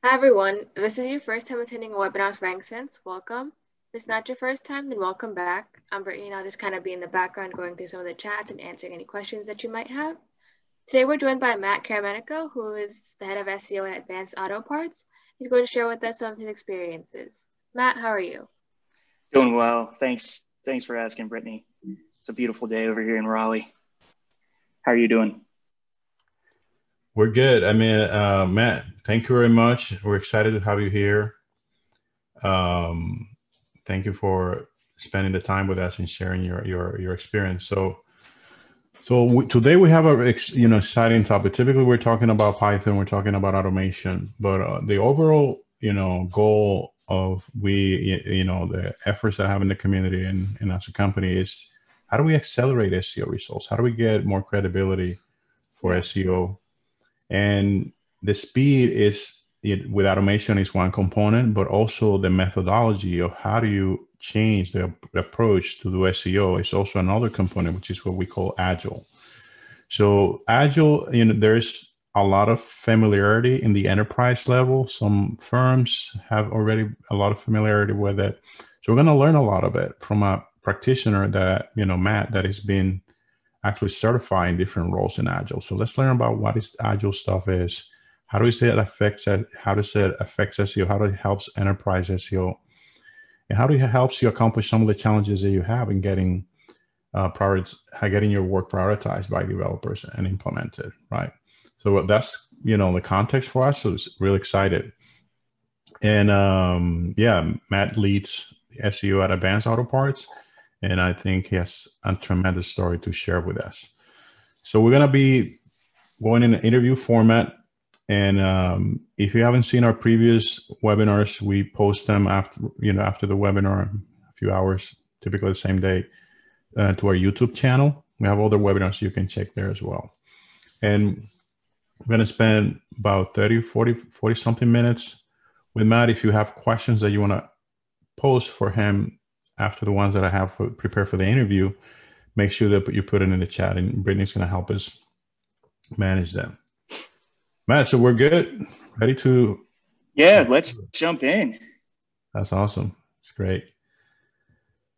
Hi everyone, if this is your first time attending a webinar with RankSense, welcome. If it's not your first time, then welcome back. I'm Brittany and I'll just kind of be in the background going through some of the chats and answering any questions that you might have. Today we're joined by Matt Caramenico, who is the head of SEO at Advanced Auto Parts. He's going to share with us some of his experiences. Matt, how are you? Doing well. Thanks for asking, Brittany. It's a beautiful day over here in Raleigh. How are you doing? We're good. Matt, thank you very much. We're excited to have you here. Thank you for spending the time with us and sharing your experience. Today we have a exciting topic. Typically, we're talking about Python, we're talking about automation, but the overall goal of the efforts that I have in the community and as a company is how do we accelerate SEO results? How do we get more credibility for SEO? And the speed with automation is one component, but also the methodology of how do you change the approach to do SEO is also another component, which is what we call Agile. So Agile, there's a lot of familiarity in the enterprise level. Some firms have already a lot of familiarity with it. So we're going to learn a lot of it from a practitioner that, Matt, that has been actually certifying different roles in Agile. So let's learn about what is Agile stuff is. How do we say it affects SEO? How does it helps enterprise SEO? And how do it helps you accomplish some of the challenges that you have in getting your work prioritized by developers and implemented, right? So that's, the context for us. So it's really excited. And Matt leads SEO at Advanced Auto Parts. And I think he has a tremendous story to share with us. So we're going to be going in an interview format. And if you haven't seen our previous webinars, we post them after the webinar, a few hours, typically the same day, to our YouTube channel. We have other webinars you can check there as well. And I'm going to spend about 40 something minutes with Matt. If you have questions that you want to post for him after the ones that I have prepared for the interview, make sure that you put it in the chat and Brittany's going to help us manage them. Matt, so we're good. Ready to? Yeah, let's jump in. That's awesome. It's great.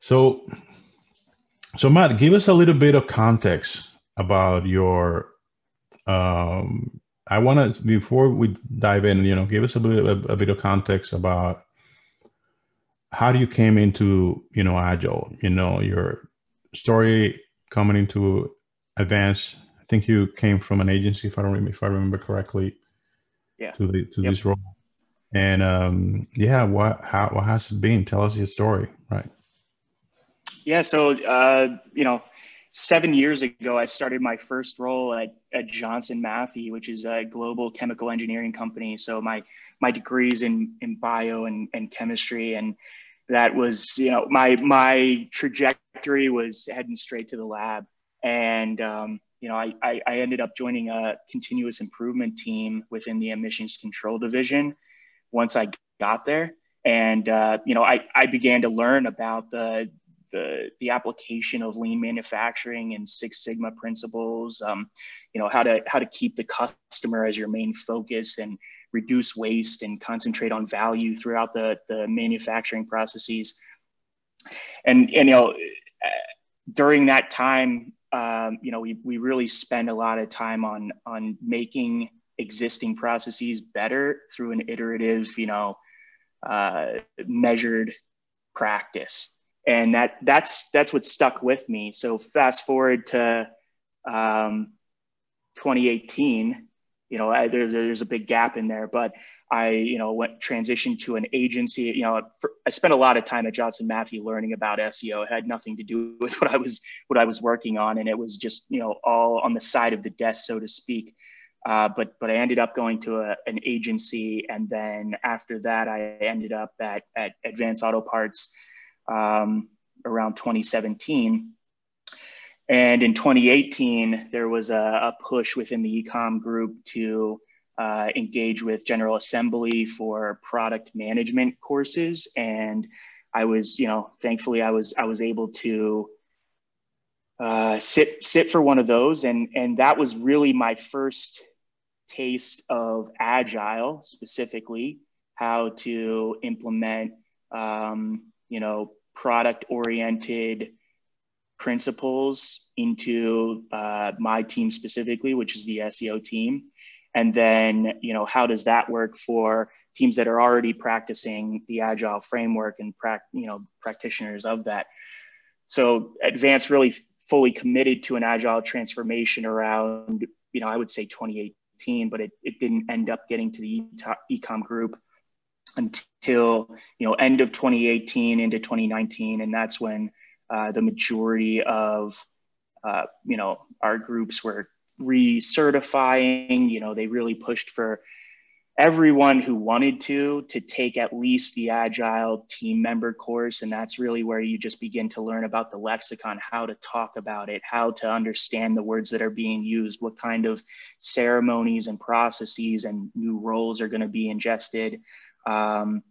So Matt, give us a little bit of context about your, before we dive in, give us a bit of context about how do you came into, Agile, your story coming into Advanced. I think you came from an agency, if I remember correctly, to this role. And what has it been? Tell us your story, right? Yeah, so 7 years ago, I started my first role at Johnson Matthey, which is a global chemical engineering company. So my degrees in bio and chemistry, and that was, my trajectory was heading straight to the lab. And, I ended up joining a continuous improvement team within the emissions control division once I got there. And, I began to learn about the application of lean manufacturing and Six Sigma principles, how to keep the customer as your main focus and reduce waste and concentrate on value throughout the manufacturing processes. And during that time, we really spend a lot of time on making existing processes better through an iterative, measured practice. And that's what stuck with me. So fast forward to 2018, there's a big gap in there, but I, transitioned to an agency. I spent a lot of time at Johnson Matthey learning about SEO. It had nothing to do with what I was working on, and it was just all on the side of the desk, so to speak. But I ended up going to an agency, and then after that, I ended up at Advanced Auto Parts around 2017. And in 2018, there was a push within the e-com group to engage with General Assembly for product management courses. And I was, thankfully I was able to sit for one of those. And that was really my first taste of Agile, specifically how to implement, product-oriented principles into my team specifically, which is the SEO team. And then, how does that work for teams that are already practicing the Agile framework and practitioners of that? So Advance really fully committed to an Agile transformation around, I would say 2018, but it didn't end up getting to the ecom group until, end of 2018 into 2019. And that's when the majority of, our groups were recertifying. They really pushed for everyone who wanted to take at least the Agile team member course. And that's really where you just begin to learn about the lexicon, how to talk about it, how to understand the words that are being used, what kind of ceremonies and processes and new roles are going to be ingested. And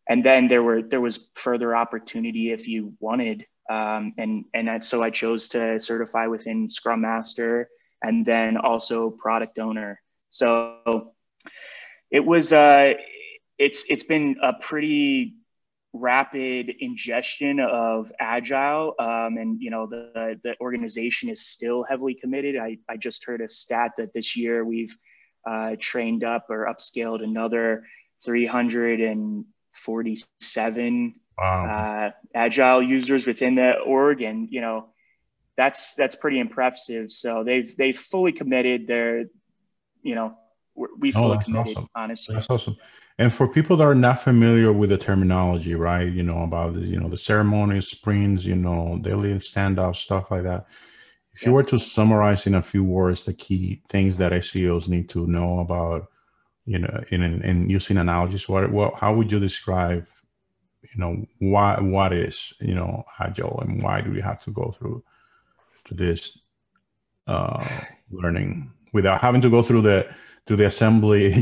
then there was further opportunity if you wanted. So I chose to certify within Scrum Master and then also product owner. So it was, it's been a pretty rapid ingestion of Agile. And, the organization is still heavily committed. I just heard a stat that this year we've trained up or upscaled another 347 Agile users within the org. And, that's pretty impressive. So they've fully committed. We fully committed, awesome. Honestly. That's awesome. And for people that are not familiar with the terminology, right? About the ceremonies, sprints, daily stand-up, stuff like that. If you were to summarize in a few words the key things that SEOs need to know about, in using analogies, how would you describe, what is, Agile, and why do we have to go through to this learning without having to go through the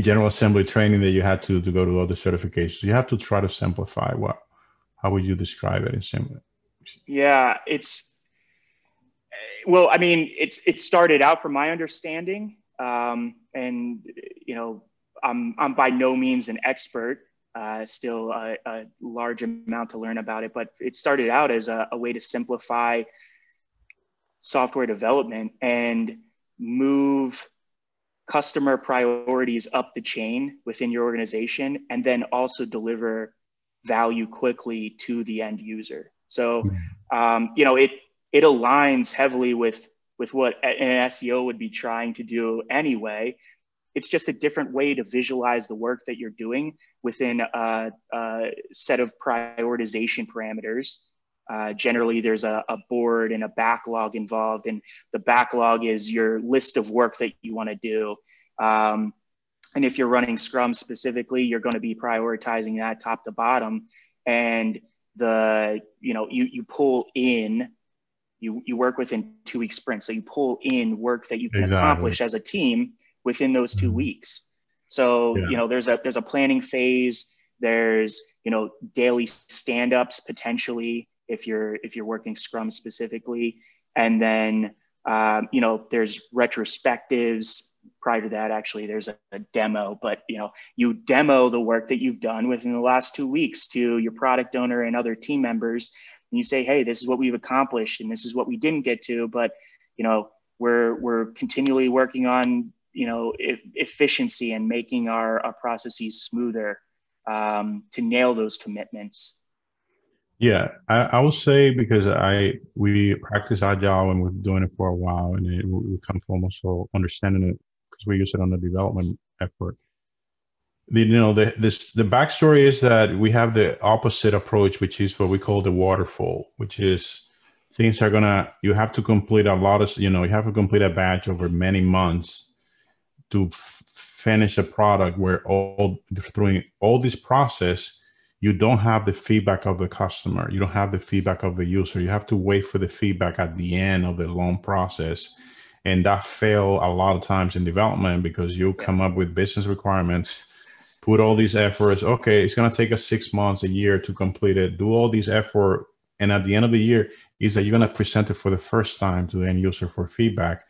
general assembly training that you had to go to all the certifications? You have to try to simplify. How would you describe it in simple? Yeah, it started out from my understanding, and I'm by no means an expert, still a large amount to learn about it, but it started out as a way to simplify software development and move customer priorities up the chain within your organization, and then also deliver value quickly to the end user. So, it aligns heavily with what an SEO would be trying to do anyway. It's just a different way to visualize the work that you're doing within a set of prioritization parameters. Generally, there's a board and a backlog involved, and the backlog is your list of work that you want to do. And if you're running Scrum specifically, you're going to be prioritizing that top to bottom. And you pull in, you work within 2-week sprints. So you pull in work that you can accomplish as a team within those 2 weeks. So, there's a planning phase. There's, daily stand-ups potentially, if you're working Scrum specifically. And then, there's retrospectives. Prior to that, actually, there's a demo, but, you demo the work that you've done within the last 2 weeks to your product owner and other team members. And you say, hey, this is what we've accomplished and this is what we didn't get to, but, we're continually working on, efficiency and making our processes smoother to nail those commitments. Yeah, I will say, because we practice Agile and we've been doing it for a while, and we come from also understanding it because we use it on the development effort. The backstory is that we have the opposite approach, which is what we call the waterfall, which is things you have to complete a lot of, you have to complete a batch over many months to finish a product where through all this process, you don't have the feedback of the customer. You don't have the feedback of the user. You have to wait for the feedback at the end of the long process. And that fails a lot of times in development, because you come up with business requirements, put all these efforts. Okay, it's going to take us 6 months, a year to complete it, do all these effort. And at the end of the year is that you're going to present it for the first time to the end user for feedback.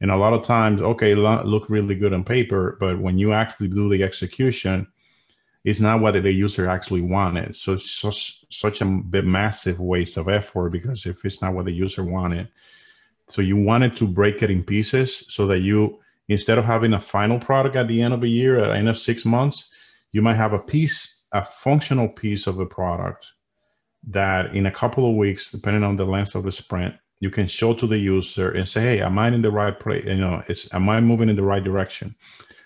And a lot of times, okay, look really good on paper, but when you actually do the execution, it's not what the user actually wanted. So it's such a massive waste of effort, because if it's not what the user wanted, so you wanted to break it in pieces so that you, instead of having a final product at the end of a year, at the end of 6 months, you might have a functional piece of a product that in a couple of weeks, depending on the length of the sprint, you can show to the user and say, hey, am I in the right place? Am I moving in the right direction?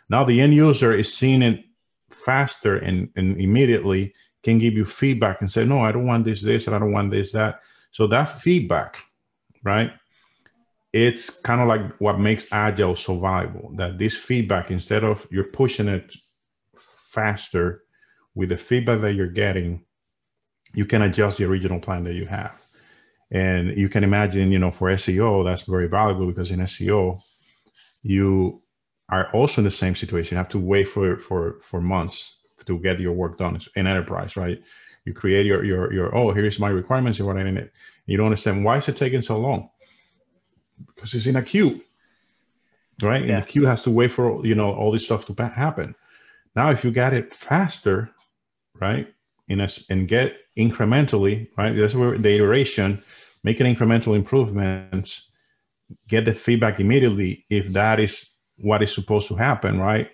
Now the end user is seeing it faster and immediately can give you feedback and say, no, I don't want this, and I don't want this, that. So that feedback, right? It's kind of like what makes Agile so valuable, that this feedback, instead of you're pushing it faster with the feedback that you're getting, you can adjust the original plan that you have. And you can imagine, for SEO, that's very valuable, because in SEO, you are also in the same situation. You have to wait for months to get your work done in Enterprise, right? You create your oh, here's my requirements and what I need. You don't understand, why is it taking so long? Because it's in a queue, right? Yeah. And the queue has to wait for, all this stuff to happen. Now, if you get it faster, right? And get incrementally, right? That's where the iteration, making incremental improvements, get the feedback immediately if that is what is supposed to happen, right?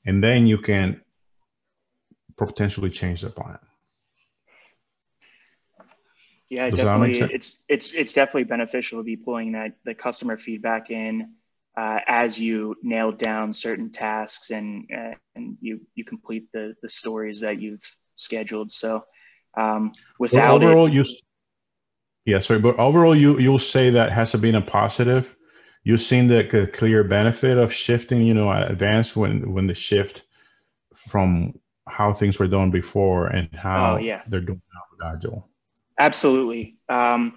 And then you can potentially change the plan. Yeah, definitely. It's definitely beneficial to be pulling the customer feedback in as you nail down certain tasks and you complete the stories that you've scheduled. So without overall, but overall, you'll say that has been a positive. You've seen the clear benefit of shifting, advanced when the shift from how things were done before and how they're doing now with Agile. Absolutely. I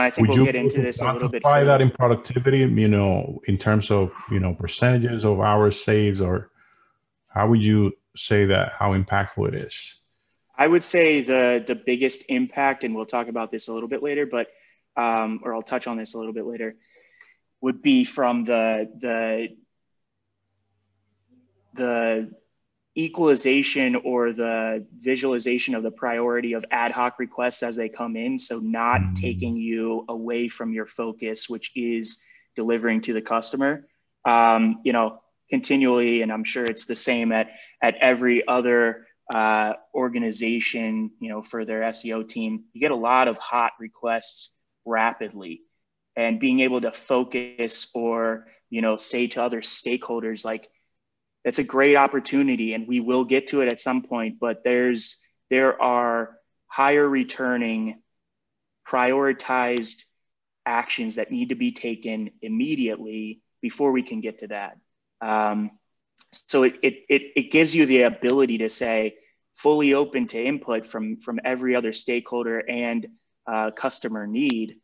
think we'll get into this a little bit further. Quantify that in productivity, in terms of, percentages of hours saved, or how would you say that, how impactful it is? I would say the biggest impact, and we'll talk about this a little bit later, but or I'll touch on this a little bit later, would be from the equalization or the visualization of the priority of ad hoc requests as they come in. So not taking you away from your focus, which is delivering to the customer, continually. And I'm sure it's the same at every other organization, for their SEO team. You get a lot of hot requests rapidly, and being able to focus or, say to other stakeholders, like, it's a great opportunity and we will get to it at some point, but there are higher returning, prioritized actions that need to be taken immediately before we can get to that. So it gives you the ability to say, fully open to input from every other stakeholder and customer need,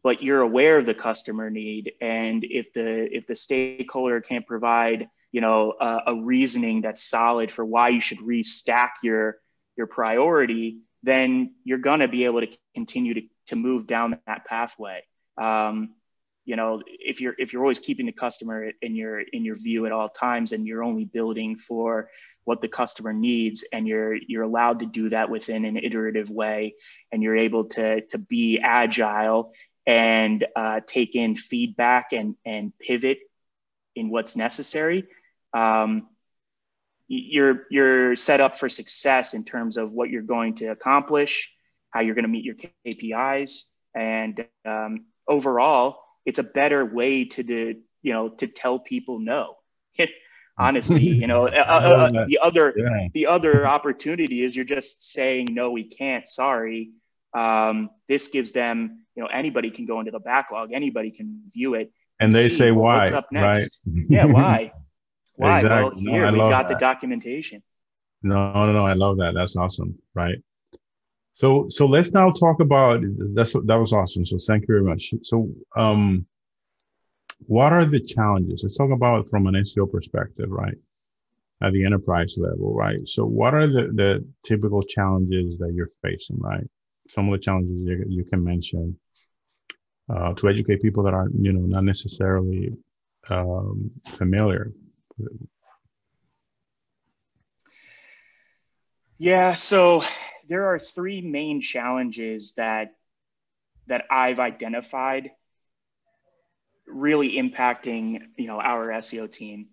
but you're aware of the customer need. And if the stakeholder can't provide a reasoning that's solid for why you should restack your priority, then you're going to be able to continue to move down that pathway. If you're always keeping the customer in your view at all times, and you're only building for what the customer needs, and you're allowed to do that within an iterative way, and you're able to be agile and take in feedback and pivot in what's necessary, you're set up for success in terms of what you're going to accomplish, how you're going to meet your KPIs, and overall, it's a better way to tell people no. Honestly, the other opportunity is you're just saying, no, we can't, sorry. This gives them, anybody can go into the backlog, anybody can view it, and they say, why? What's up next? Right? Yeah, why? Why? Exactly. Well, here we got the documentation. No, I love that. That's awesome, right? So let's now talk about that was awesome. So thank you very much. So what are the challenges? Let's talk about it from an SEO perspective, right? At the enterprise level, right? So what are the typical challenges that you're facing, right? Some of the challenges you can mention. to educate people that are, not necessarily familiar. Yeah, so there are three main challenges that I've identified really impacting, our SEO team.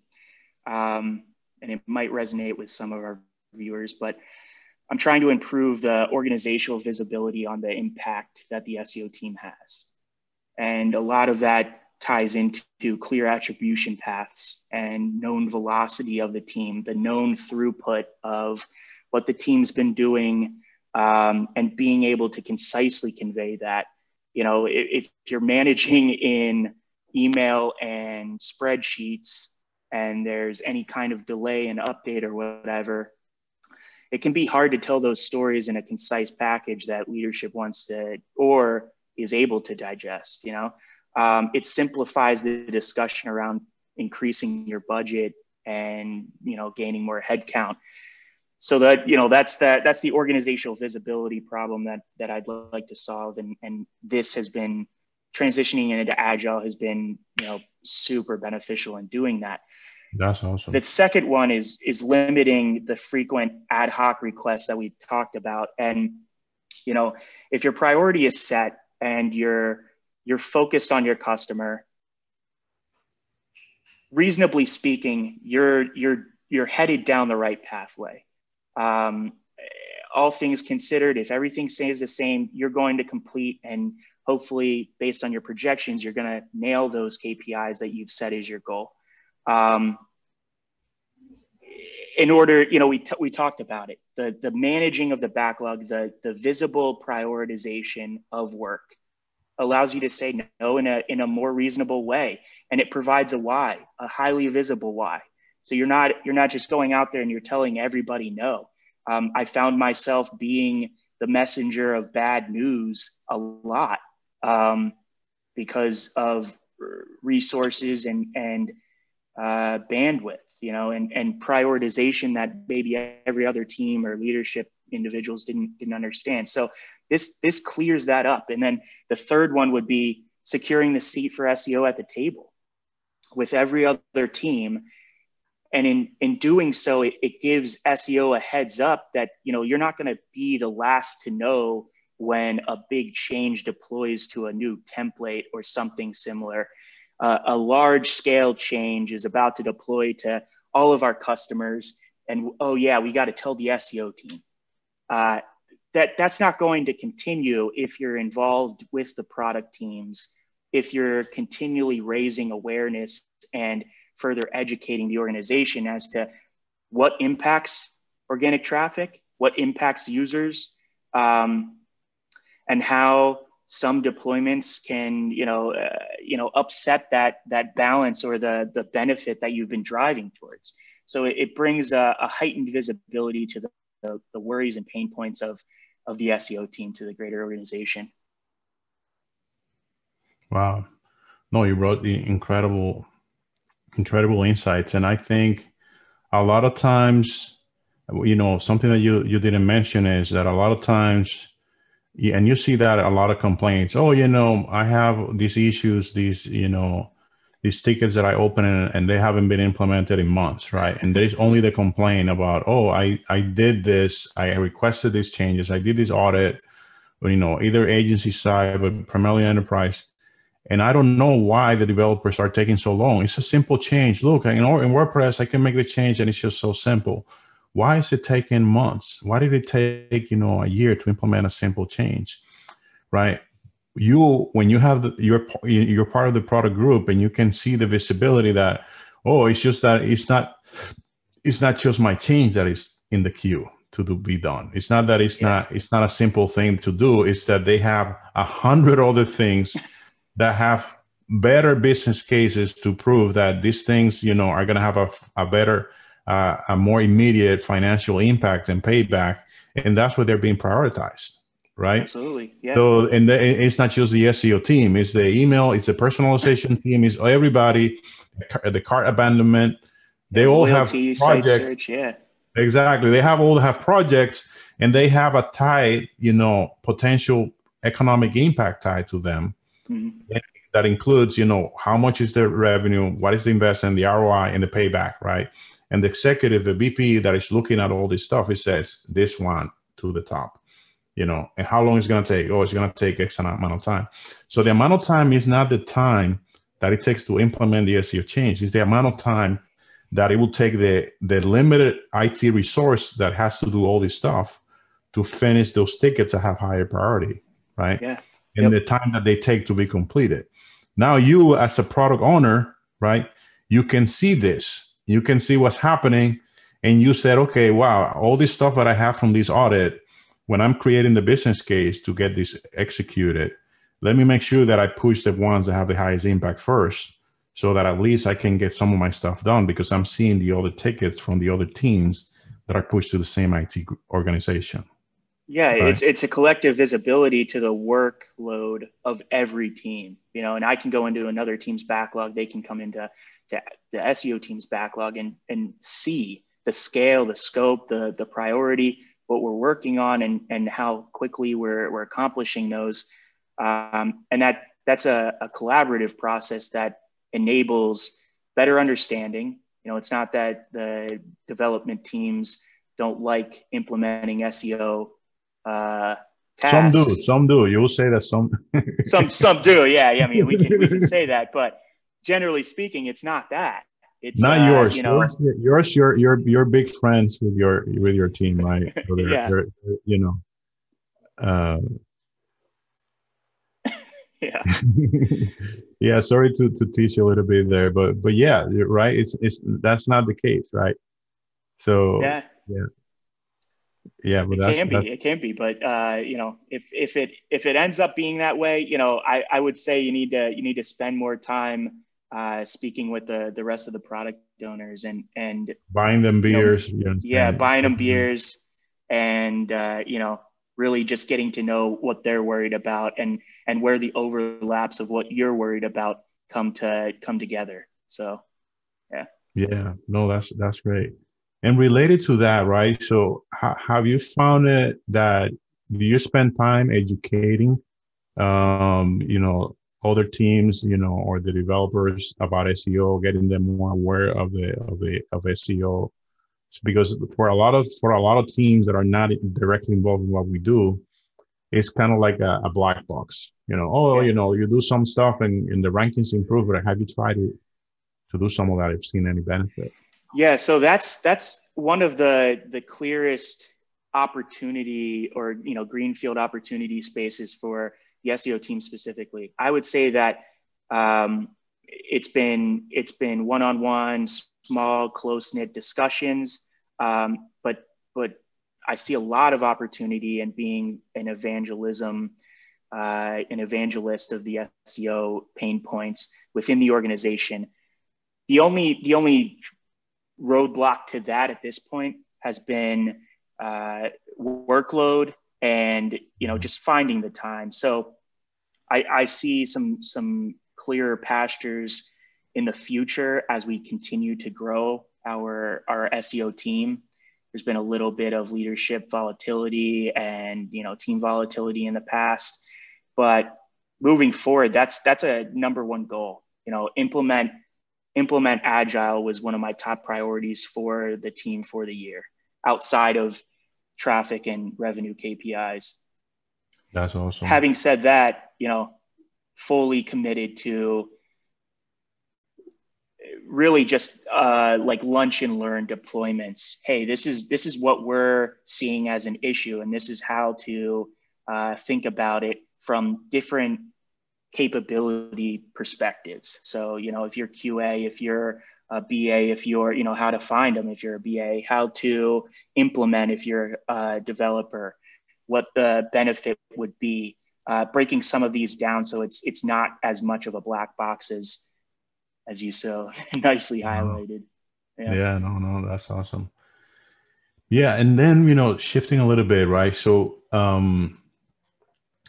And it might resonate with some of our viewers, but I'm trying to improve the organizational visibility on the impact that the SEO team has. And a lot of that ties into clear attribution paths and known velocity of the team, the known throughput of what the team's been doing, and being able to concisely convey that. If you're managing in email and spreadsheets and there's any kind of delay in update or whatever, it can be hard to tell those stories in a concise package that leadership wants to or is able to digest. It simplifies the discussion around increasing your budget and gaining more headcount. So that that's the organizational visibility problem that I'd like to solve, and this has been transitioning into Agile has been super beneficial in doing that. That's awesome. The second one is limiting the frequent ad hoc requests that we talked about. And if your priority is set and you're focused on your customer, reasonably speaking, you're headed down the right pathway. All things considered, if everything stays the same, you're going to complete, and hopefully based on your projections, you're going to nail those KPIs that you've set as your goal. In order, we talked about it, the managing of the backlog, the visible prioritization of work allows you to say no in a more reasonable way. And it provides a why, a highly visible why. So you're not just going out there and you're telling everybody no. I found myself being the messenger of bad news a lot because of resources and bandwidth, and prioritization that maybe every other team or leadership individuals didn't understand. So this clears that up. And then the third one would be securing the seat for SEO at the table with every other team. And in doing so, it gives SEO a heads up that, you're not going to be the last to know when a big change deploys to a new template or something similar. A large scale change is about to deploy to all of our customers. And, oh yeah, we got to tell the SEO team. That's not going to continue if you're involved with the product teams, if you're continually raising awareness and further educating the organization as to what impacts organic traffic, what impacts users, and how some deployments can, upset that balance or the benefit that you've been driving towards. So it brings a heightened visibility to the worries and pain points of the SEO team to the greater organization. Wow. No, you brought the incredible insights. And I think a lot of times, something that you didn't mention is that a lot of times, and you see that a lot of complaints, I have these issues, these tickets that I open and they haven't been implemented in months, right? And there's only the complaint about, I did this, I requested these changes, I did this audit, either agency side, but primarily enterprise. And I don't know why the developers are taking so long. It's a simple change. Look, in WordPress, I can make the change and it's just so simple. Why is it taking months? Why did it take, a year to implement a simple change, right? When you have you're part of the product group and you can see the visibility that, it's just that it's not just my change that is in the queue to be done. It's not that it's not a simple thing to do. It's that they have 100 other things that have better business cases to prove that these things, are going to have a better, a more immediate financial impact and payback. And that's what they're being prioritized, right? Absolutely, yeah. So, and it's not just the SEO team, it's the email, it's the personalization team, it's everybody, the cart abandonment. They all have projects. Site search, yeah. Exactly. They all have projects and they have a tied, potential economic impact tied to them. Mm-hmm. That includes, how much is the revenue, what is the investment, the ROI, and the payback, right? And the executive, the VP that is looking at all this stuff, it says this one to the top, and how long it's going to take? Oh, it's going to take X amount of time. So the amount of time is not the time that it takes to implement the SEO change. It's the amount of time that it will take the limited IT resource that has to do all this stuff to finish those tickets that have higher priority, right? Yeah. And the time that they take to be completed. Now you as a product owner, right, you can see this. You can see what's happening. And you said, okay, wow, all this stuff that I have from this audit, when I'm creating the business case to get this executed, let me make sure that I push the ones that have the highest impact first, so that at least I can get some of my stuff done, because I'm seeing the other tickets from the other teams that are pushed to the same IT organization. Yeah, right? it's a collective visibility to the workload of every team, and I can go into another team's backlog. They can come into the SEO team's backlog and see the scale, the scope, the priority, what we're working on, and how quickly we're accomplishing those. And that's a collaborative process that enables better understanding. It's not that the development teams don't like implementing SEO tasks. Some do. You'll say that some some do. Yeah. I mean, we can say that, but generally speaking, it's not that. It's not yours. Yours, you're big friends with your team, right? So yeah. Yeah. Yeah. Sorry to teach you a little bit there, but yeah, you're right. It's that's not the case, right? So yeah. Yeah, but it can be, but if it ends up being that way, I would say you need to spend more time speaking with the rest of the product owners and buying them beers. Buying them beers, and really just getting to know what they're worried about and where the overlaps of what you're worried about come together. So yeah, no, that's great. And related to that, right? So have you found it that do you spend time educating, other teams, or the developers about SEO, getting them more aware of SEO? Because for a lot of teams that are not directly involved in what we do, it's kind of like a black box. You do some stuff and the rankings improve, but have you tried to do some of that? Have you seen any benefit? Yeah, so that's one of the clearest opportunity or greenfield opportunity spaces for the SEO team specifically. I would say that it's been one-on-one, small, close-knit discussions, but I see a lot of opportunity in being an evangelist of the SEO pain points within the organization. The only roadblock to that at this point has been workload and just finding the time. So I see some clearer pastures in the future as we continue to grow our SEO team. There's been a little bit of leadership volatility and team volatility in the past, but moving forward, that's a number one goal. Implement Agile was one of my top priorities for the team for the year, outside of traffic and revenue KPIs. That's awesome. Having said that, fully committed to really just like lunch and learn deployments. Hey, this is what we're seeing as an issue, and this is how to think about it from different capability perspectives. So, if you're QA, if you're a BA, if you're, how to find them, if you're a BA, how to implement, if you're a developer, what the benefit would be, breaking some of these down. So it's not as much of a black box as you so nicely highlighted. Yeah, no, that's awesome. Yeah. And then, shifting a little bit, right? So,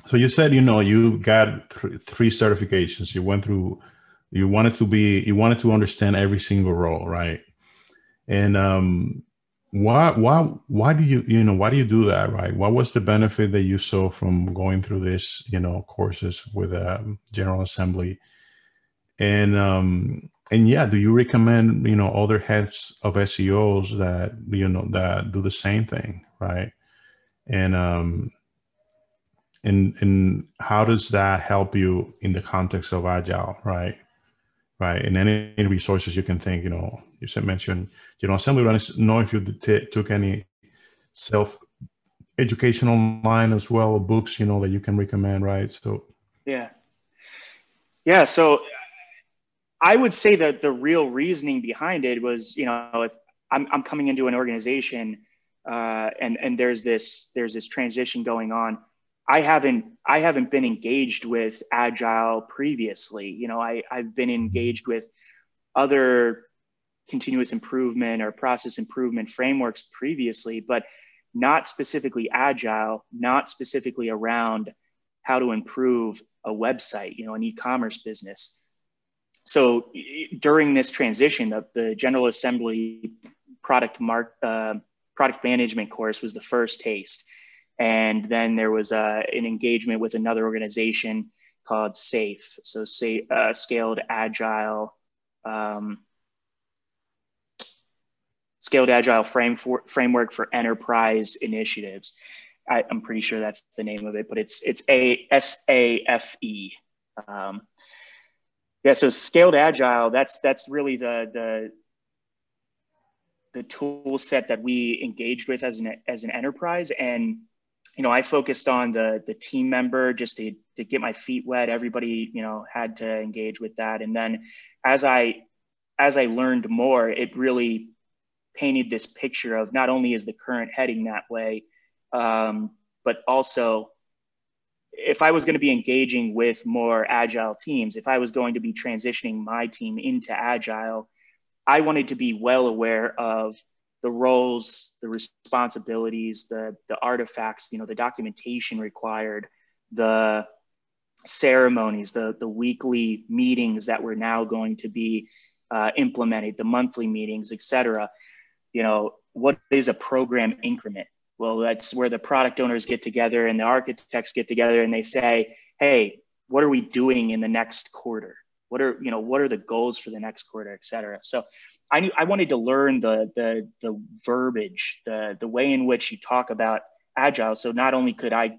so you said, you got three certifications. You went through, you wanted to understand every single role, right? And why do why do you do that, right? What was the benefit that you saw from going through this, courses with General Assembly? And yeah, do you recommend, other heads of SEOs that, that do the same thing, right? And how does that help you in the context of Agile, right? Right. And any resources you can think, you said mention, Assembly. I don't know if you took any self-education online as well, books, that you can recommend, right? So yeah. So I would say that the real reasoning behind it was, if I'm coming into an organization and there's this transition going on, I haven't been engaged with Agile previously. I've been engaged with other continuous improvement or process improvement frameworks previously, but not specifically Agile, not specifically around how to improve a website, an e-commerce business. So during this transition, the General Assembly product management course was the first taste. And then there was an engagement with another organization called SAFE. So Scaled Agile Framework for Enterprise Initiatives. I'm pretty sure that's the name of it, but it's SAFE. Yeah, so Scaled Agile, that's really the tool set that we engaged with as an enterprise. And I focused on the team member just to get my feet wet. Everybody had to engage with that. And then as I learned more, it really painted this picture of not only is the current heading that way, but also if I was going to be engaging with more Agile teams, if I was going to be transitioning my team into Agile, I wanted to be well aware of the roles, the responsibilities, the artifacts, the documentation required, the ceremonies, the weekly meetings that were now going to be implemented, the monthly meetings, et cetera. What is a program increment? Well, that's where the product owners get together and the architects get together and they say, hey, what are we doing in the next quarter? What are the goals for the next quarter, et cetera? So I wanted to learn the verbiage, the way in which you talk about Agile. So not only could I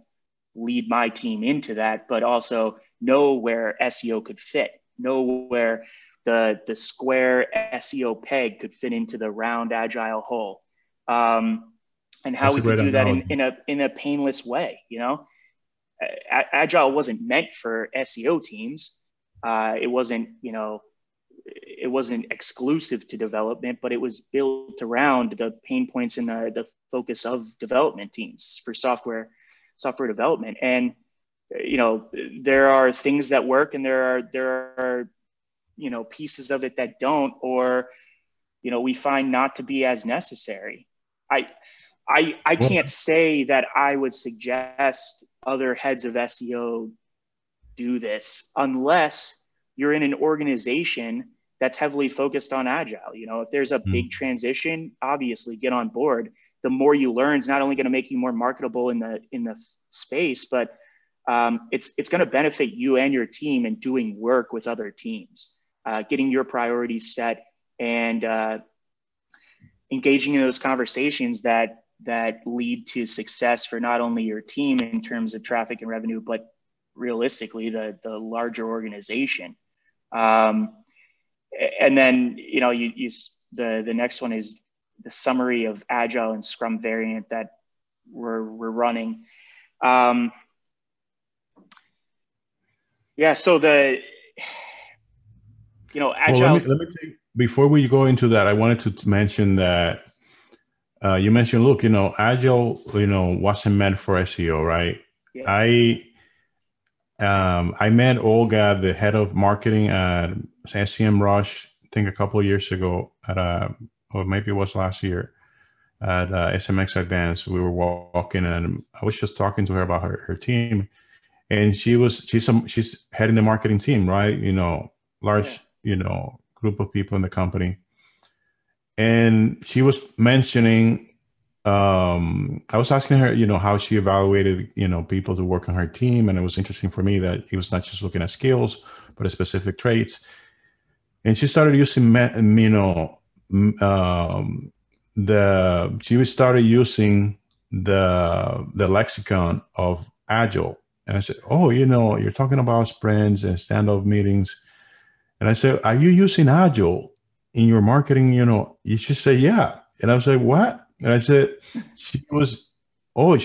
lead my team into that, but also know where SEO could fit, know where the square SEO peg could fit into the round Agile hole. And how we could do that in a painless way. Agile wasn't meant for SEO teams. It wasn't exclusive to development, but it was built around the pain points and the focus of development teams for software development. And there are things that work, and there are pieces of it that don't, or we find not to be as necessary. I can't say that I would suggest other heads of SEO do this unless you're in an organization that's heavily focused on Agile. If there's a big transition, obviously get on board. The more you learn is not only going to make you more marketable in the space, but it's going to benefit you and your team in doing work with other teams, getting your priorities set, and engaging in those conversations that lead to success for not only your team in terms of traffic and revenue, but realistically the larger organization. And then the next one is the summary of Agile and Scrum variant that we're running. So Agile. Well, let me take, before we go into that, I wanted to mention that you mentioned, look, Agile, wasn't meant for SEO, right? Yeah. I met Olga, the head of marketing at SEM Rush, I think a couple of years ago or maybe it was last year at SMX Advanced. We were walking and I was just talking to her about her team, and she's heading the marketing team, right? Large, group of people in the company. and she was mentioning, I was asking her, how she evaluated, people to work on her team. And it was interesting for me that it was not just looking at skills, but at specific traits. And she started using, she started using the lexicon of Agile. And I said, oh, you're talking about sprints and standoff meetings. And I said, are you using Agile in your marketing? You should say, yeah. And I was like, what? And I said, she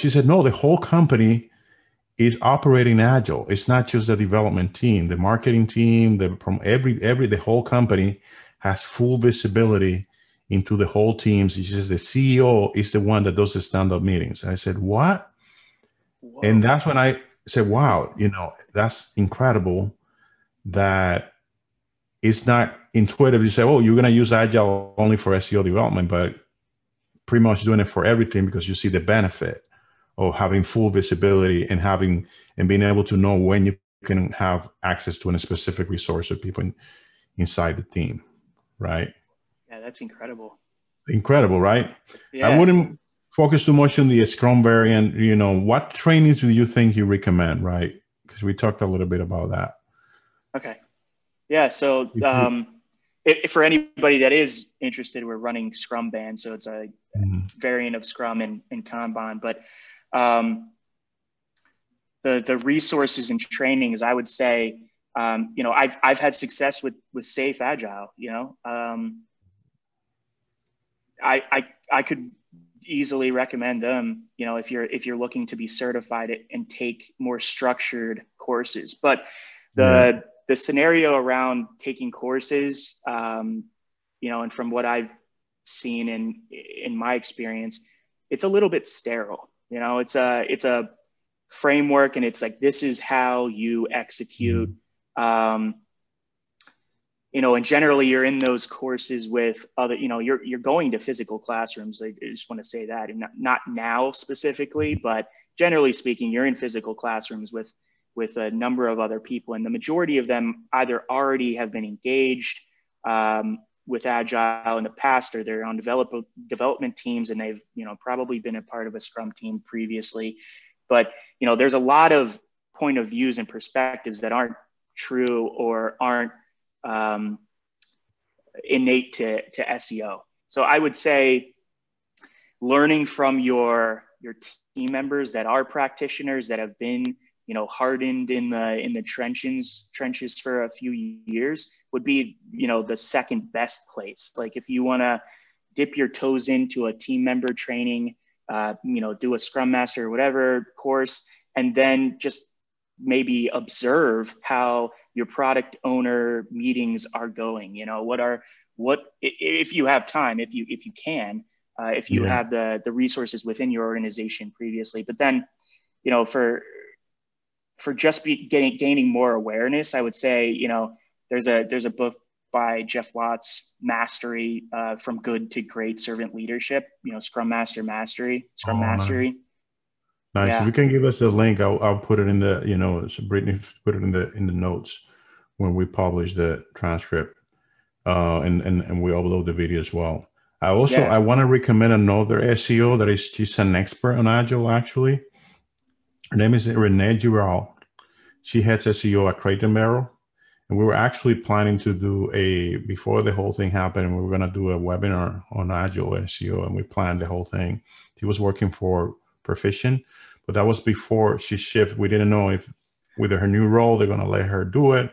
said, no, the whole company is operating Agile. It's not just the development team, the marketing team, the whole company has full visibility into the whole teams. She says the CEO is the one that does the stand-up meetings. And I said, what? Whoa. And that's when I said, wow, that's incredible that it's not intuitive. You say, oh, you're going to use Agile only for SEO development, but pretty much doing it for everything because you see the benefit of having full visibility and being able to know when you can have access to a specific resource or people inside the team, right? Yeah, that's incredible. Incredible, right? Yeah. I wouldn't focus too much on the Scrum variant. What trainings do you think you recommend, right? Because we talked a little bit about that. Okay. Yeah. So if for anybody that is interested, we're running Scrum Band. So it's a variant of Scrum and Kanban. But the resources and trainings, I would say, I've had success with Safe Agile. I could easily recommend them, if you're looking to be certified and take more structured courses. But the scenario around taking courses, and from what I've seen in my experience, it's a little bit sterile. It's a framework, and it's like, this is how you execute. And generally you're in those courses with other, you're going to physical classrooms. I just want to say that, and not now specifically, but generally speaking, you're in physical classrooms with a number of other people. And the majority of them either already have been engaged with Agile in the past, or they're on development teams, and they've, probably been a part of a Scrum team previously. But, there's a lot of point of views and perspectives that aren't true or aren't innate to SEO. So I would say learning from your team members that are practitioners, that have been, hardened in the trenches for a few years, would be, the second best place. Like, if you want to dip your toes into a team member training, do a Scrum Master or whatever course, and then just maybe observe how your product owner meetings are going. If you have time, if you can, if you have the resources within your organization previously. But then, for just gaining more awareness, I would say, there's a book by Jeff Watts, Mastery, From Good to Great Servant Leadership, Scrum Mastery. Nice. Yeah. If you can give us the link, I'll put it in the, so Brittany put it in the notes when we publish the transcript, and we upload the video as well. I want to recommend another SEO she's an expert on Agile, actually. Her name is Renee Giral. She heads SEO at Creighton Merrill. And we were actually planning to do before the whole thing happened, we were going to do a webinar on Agile SEO, and we planned the whole thing. She was working for Proficient, but that was before she shifted. We didn't know if with her new role, they're going to let her do it.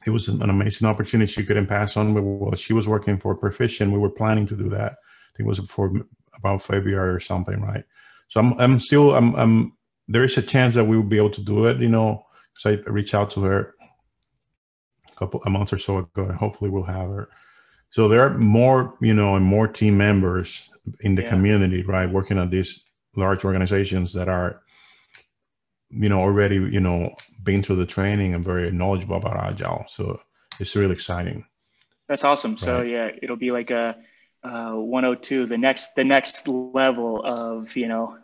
It was an amazing opportunity she couldn't pass on. While she was working for Proficient, we were planning to do that. I think it was for about February or something, right? So I'm there is a chance that we will be able to do it, because I reached out to her a month or so ago, and hopefully we'll have her. So there are more, and more team members in the community, right, working on these large organizations that are, already, been through the training and very knowledgeable about Agile. So it's really exciting. That's awesome. Right. So yeah, it'll be like a 102, the next level of,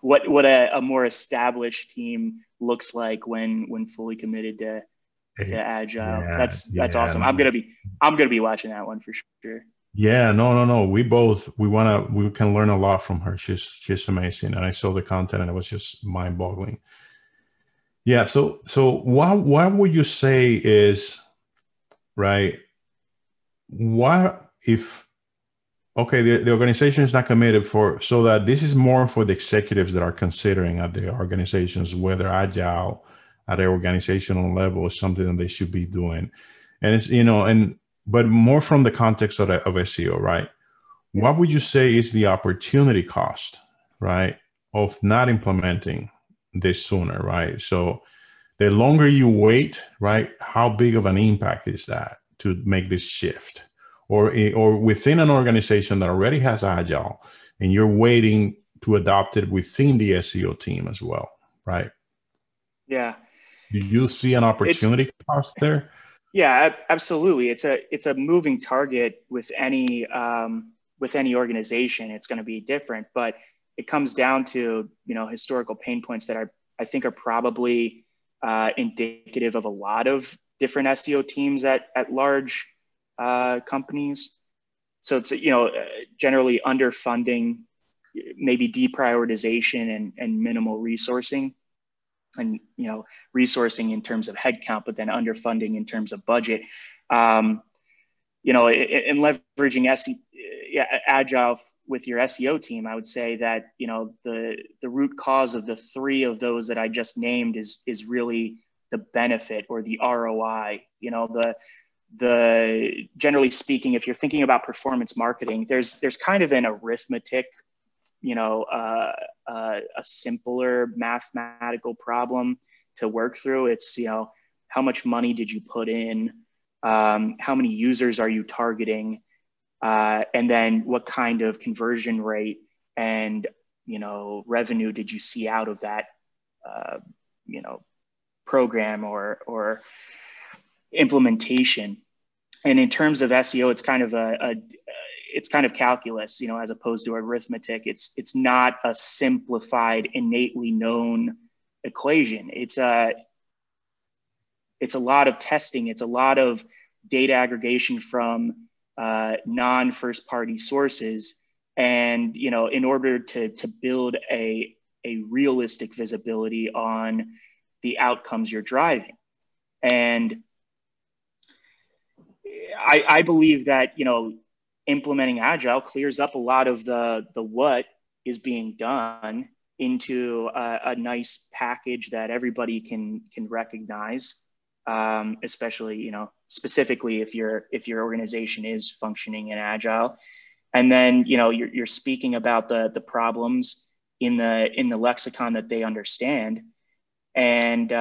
what a more established team looks like when fully committed to Agile. That's awesome. I'm gonna be watching that one for sure. Yeah, no. We can learn a lot from her. She's amazing. And I saw the content and it was just mind-boggling. Yeah. So what would you say is, right? What if, okay, the organization is not committed so that this is more for the executives that are considering at the organizations, whether agile at an organizational level is something that they should be doing. And it's, but more from the context of SEO, right? What would you say is the opportunity cost, right, of not implementing this sooner, right? So the longer you wait, right, how big of an impact is that to make this shift? Or within an organization that already has Agile and you're waiting to adopt it within the SEO team as well, right? Yeah. Do you see an opportunity cost there? Yeah, absolutely. It's a moving target with any organization. It's going to be different, but it comes down to, historical pain points that I think are probably indicative of a lot of different SEO teams at large companies. So it's, generally underfunding, maybe deprioritization and minimal resourcing. And resourcing in terms of headcount, but then underfunding in terms of budget. In leveraging Agile with your SEO team, I would say that the root cause of the three of those that I just named is really the benefit or the ROI. The generally speaking, if you're thinking about performance marketing, there's kind of an arithmetic, a simpler mathematical problem to work through. It's, how much money did you put in? How many users are you targeting? And then what kind of conversion rate and, revenue did you see out of that, program or implementation? And in terms of SEO, it's kind of it's kind of calculus, as opposed to arithmetic. It's not a simplified, innately known equation. It's a lot of testing. It's a lot of data aggregation from non-first party sources. And, in order to build a realistic visibility on the outcomes you're driving. And I believe that, implementing Agile clears up a lot of the what is being done into a nice package that everybody can recognize, especially, specifically if your organization is functioning in Agile. And then, you're speaking about the problems in the lexicon that they understand. And,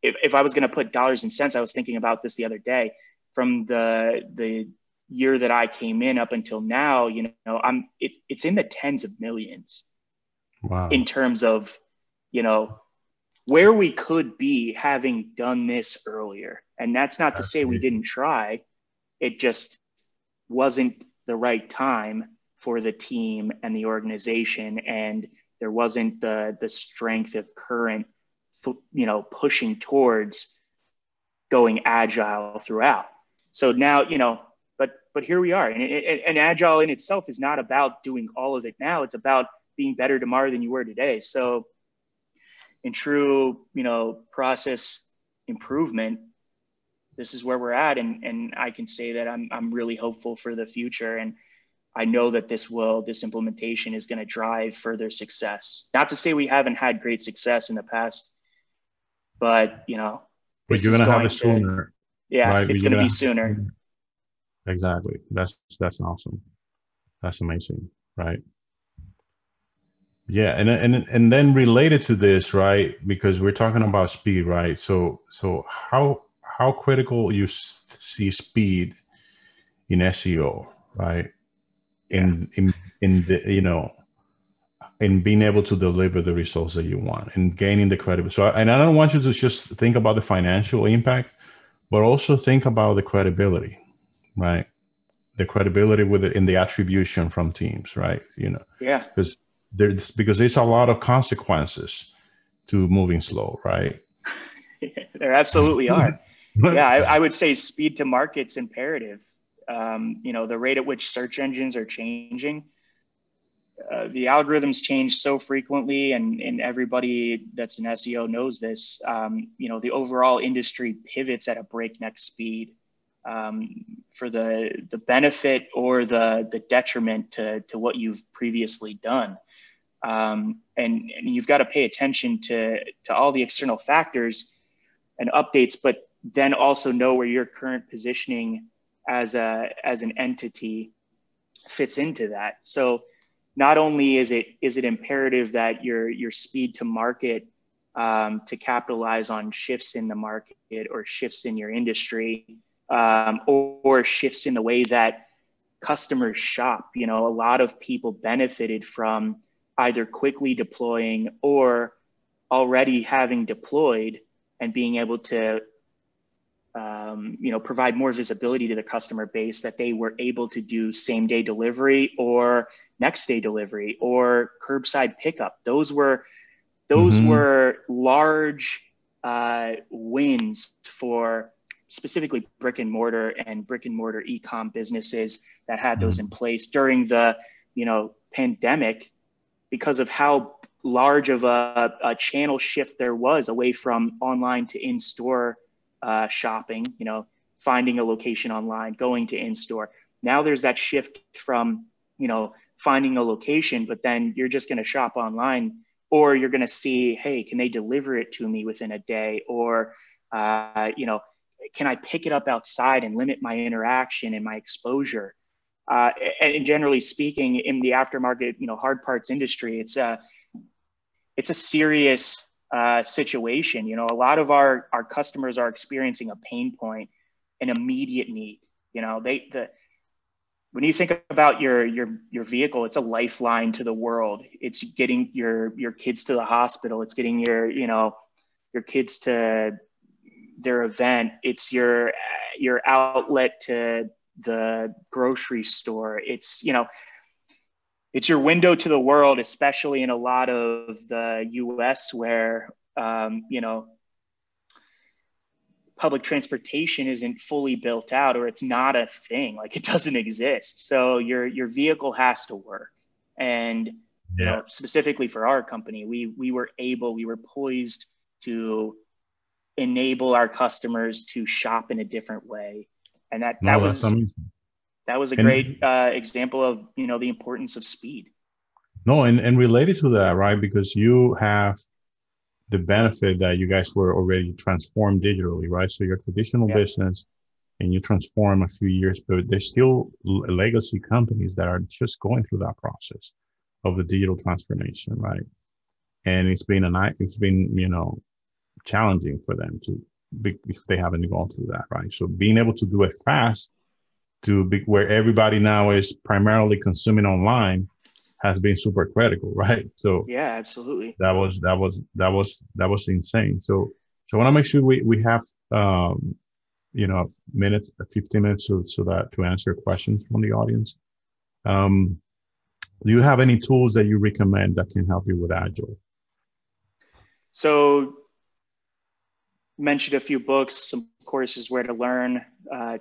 if I was going to put dollars and cents, I was thinking about this the other day. From the year that I came in up until now, it's in the tens of millions. Wow. In terms of, where we could be having done this earlier. And that's not to say we didn't try. It just wasn't the right time for the team and the organization. And there wasn't the strength of current, pushing towards going Agile throughout. So now, but here we are. And Agile in itself is not about doing all of it now. It's about being better tomorrow than you were today. So in true, process improvement, this is where we're at. And I can say that I'm really hopeful for the future. And I know that this implementation is going to drive further success. Not to say we haven't had great success in the past, but, but you're going to have it sooner. Yeah, right? It's going to be sooner. Exactly. That's awesome. That's amazing. Right. Yeah. And then related to this, right, because we're talking about speed, right? So how critical you see speed in SEO, right? In the, in being able to deliver the results that you want and gaining the credibility. So, and I don't want you to just think about the financial impact, but also think about the credibility, right? The credibility with it in the attribution from teams, right? Yeah. Because there's a lot of consequences to moving slow, right? There absolutely are. Yeah, I would say speed to market's imperative. You know, the rate at which search engines are changing, the algorithms change so frequently, and everybody that's an SEO knows this. You know, the overall industry pivots at a breakneck speed, for the benefit or the detriment to what you've previously done. And you've got to pay attention to all the external factors and updates, but then also know where your current positioning as an entity fits into that. So not only is it imperative that your speed to market, to capitalize on shifts in the market or shifts in your industry, or shifts in the way that customers shop. You know, a lot of people benefited from either quickly deploying or already having deployed and being able to you know, provide more visibility to the customer base, that they were able to do same day delivery or next day delivery or curbside pickup. Those were large wins for specifically brick and mortar e-com businesses that had those in place during the, you know, pandemic, because of how large of a channel shift there was away from online to in-store shopping, you know, finding a location online, going to in-store. Now there's that shift from, you know, finding a location, but then you're just going to shop online, or you're going to see, hey, can they deliver it to me within a day? Or, you know, can I pick it up outside and limit my interaction and my exposure? And generally speaking, in the aftermarket, you know, hard parts industry, it's a serious situation. You know, a lot of our customers are experiencing a pain point, an immediate need. You know, when you think about your vehicle, it's a lifeline to the world. It's getting your kids to the hospital. It's getting your kids to their event. It's your outlet to the grocery store. It's, you know, it's your window to the world, especially in a lot of the US where, you know, public transportation isn't fully built out, or it's not a thing, like it doesn't exist. So your vehicle has to work. And, you know, specifically for our company, we were poised to enable our customers to shop in a different way. And that was a great example of, you know, the importance of speed. No, and related to that, right? Because you have the benefit that you guys were already transformed digitally, right? So your traditional business, and you transform a few years, but there's still legacy companies that are just going through that process of the digital transformation, right? And it's been you know, challenging for them if they haven't gone through that, right? So being able to do it fast, where everybody now is primarily consuming online, has been super critical, right? So yeah, absolutely. That was insane. So I want to make sure we have you know, 15 minutes so that to answer questions from the audience. Do you have any tools that you recommend that can help you with Agile? So mentioned a few books, some courses where to learn,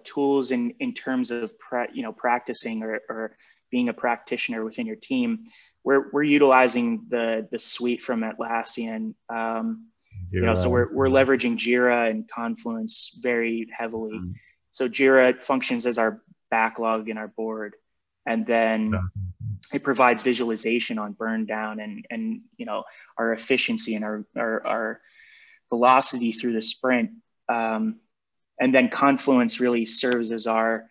tools in terms of practicing or being a practitioner within your team. We're utilizing the suite from Atlassian. You know, so we're leveraging Jira and Confluence very heavily. So Jira functions as our backlog in our board, and then it provides visualization on burn down and you know, our efficiency and our velocity through the sprint. And then Confluence really serves as our,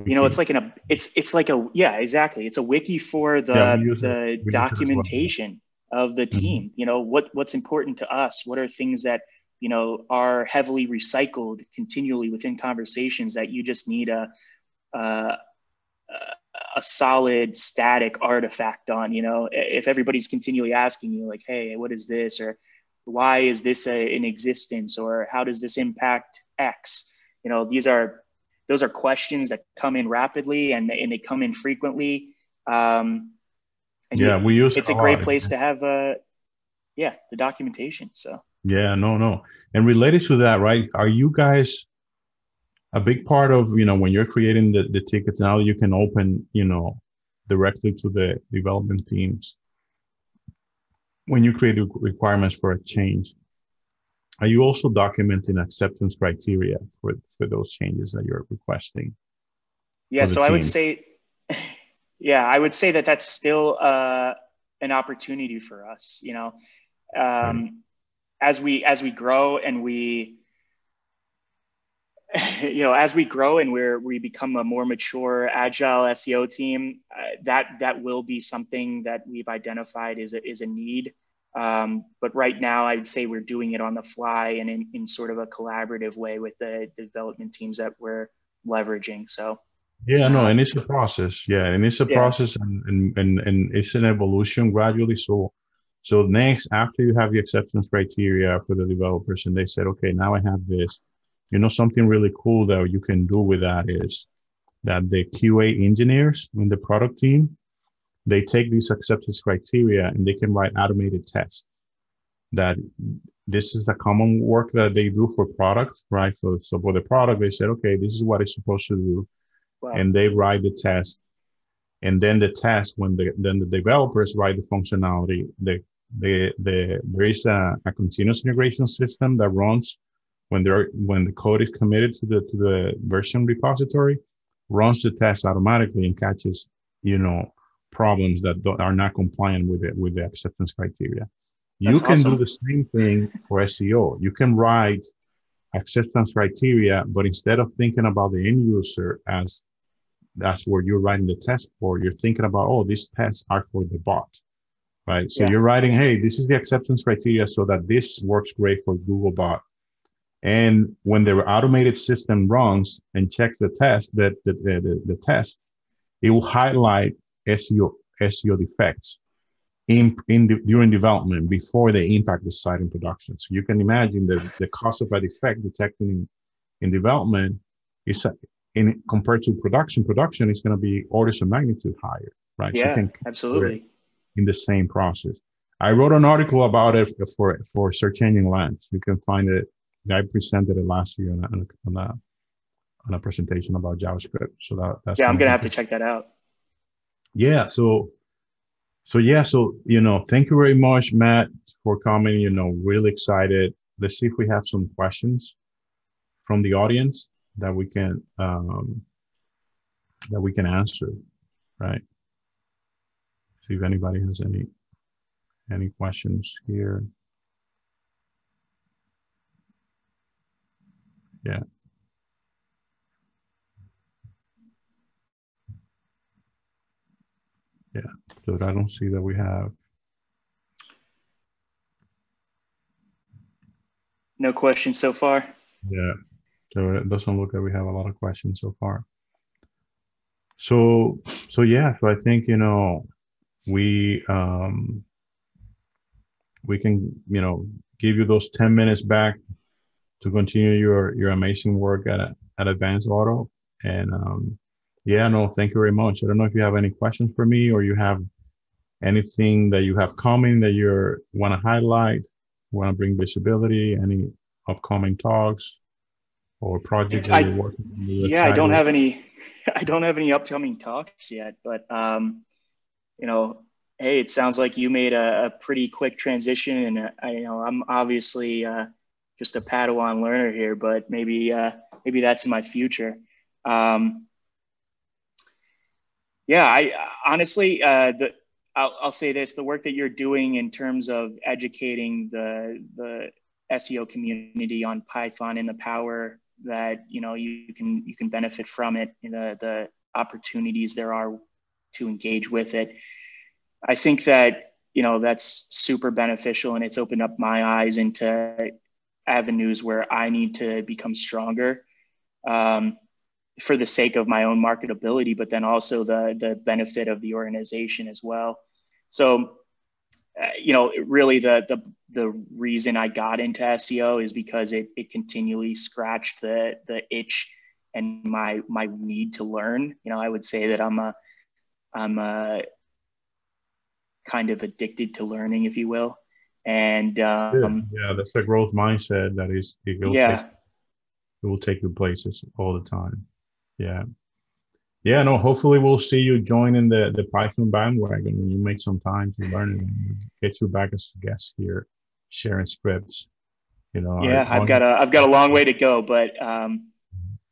you know, it's like it's a wiki for the documentation of the team. You know, what's important to us, what are things that, you know, are heavily recycled continually within conversations that you just need a solid static artifact on. You know, if everybody's continually asking you like, hey, what is this, or why is this in existence, or how does this impact X? You know, those are questions that come in rapidly and they come in frequently. It's a great place to have the documentation. So no. And related to that, right? Are you guys a big part of, when you're creating the tickets now, you can open, directly to the development teams. When you create requirements for a change, are you also documenting acceptance criteria for those changes that you're requesting? Yeah, so I would say, I would say that that's still an opportunity for us, as we grow and we we become a more mature agile SEO team, that will be something that we've identified is a need. But right now, I'd say we're doing it on the fly and in sort of a collaborative way with the development teams that we're leveraging. So and it's a process. And it's a process, and it's an evolution gradually. So next, after you have the acceptance criteria for the developers, and they said, okay, now I have this. Something really cool that you can do with that is that the QA engineers in the product team, they take these acceptance criteria and they can write automated tests. That this is the common work that they do for product, right? So for the product, they said, okay, this is what it's supposed to do. Wow. And they write the test. And then the test, then the developers write the functionality, there is a continuous integration system that runs when the code is committed to the version repository, runs the test automatically and catches, problems that are not compliant with the acceptance criteria. You can do the same thing for SEO. You can write acceptance criteria, but instead of thinking about the end user as that's where you're writing the test for, you're thinking about, oh, these tests are for the bot, right? So you're writing, hey, this is the acceptance criteria so that this works great for Googlebot. And when the automated system runs and checks the test, the test, it will highlight SEO defects during development before they impact the site in production. So you can imagine that the cost of a defect detected in development is compared to production is going to be orders of magnitude higher, right? Yeah, so you can absolutely. In the same process. I wrote an article about it for Search Engine Land. You can find it. I presented it last year on a presentation about JavaScript. So that's I'm gonna have to check that out. Yeah. So thank you very much, Matt, for coming. Really excited. Let's see if we have some questions from the audience that we can answer. Right. See if anybody has any questions here. Yeah. Yeah, so I don't see that we have. No questions so far. Yeah, so it doesn't look like we have a lot of questions so far. So I think, we can, give you those 10 minutes back to continue your amazing work at Advanced Auto. And thank you very much. I don't know if you have any questions for me, or you have anything that you have coming that you want to highlight, want to bring visibility, any upcoming talks or projects that you're working on. Yeah, I don't have any upcoming talks yet, but hey, it sounds like you made a pretty quick transition, and I'm obviously just a Padawan learner here, but maybe that's in my future. I honestly, I'll say this: the work that you're doing in terms of educating the SEO community on Python and the power that you can benefit from it, the opportunities there are to engage with it. I think that that's super beneficial, and it's opened up my eyes into avenues where I need to become stronger for the sake of my own marketability, but then also the benefit of the organization as well. So, really the reason I got into SEO is because it continually scratched the itch and my need to learn. I would say that I'm a kind of addicted to learning, if you will. And that's a growth mindset that is. it will take you places all the time. Yeah. Yeah, no, hopefully we'll see you joining the Python bandwagon when you make some time to learn it and get you back as a guest here, sharing scripts. You know, Yeah, I've got a long way to go, but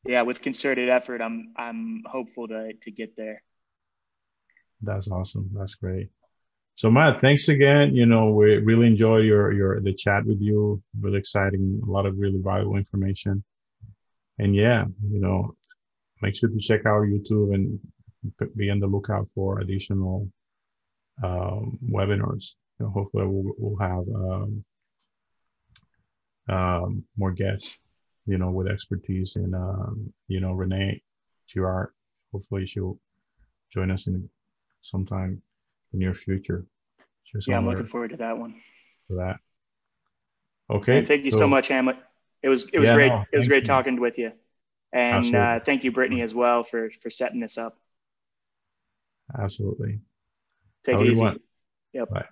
yeah, with concerted effort, I'm hopeful to get there. That's awesome. That's great. So Matt, thanks again. You know, we really enjoy the chat with you. Really exciting, a lot of really valuable information. And yeah, you know, make sure to check out YouTube and be on the lookout for additional webinars. You know, hopefully we'll have more guests, you know, with expertise in, you know, Renee Girard. Hopefully she'll join us in sometime in the near future. Yeah, I'm looking forward to that one. For that. Okay. And thank you so much, Hamlet. It was great. No, it was great talking with you. And thank you, Brittany, as well for setting this up. Absolutely. Take it easy. Yep. Bye.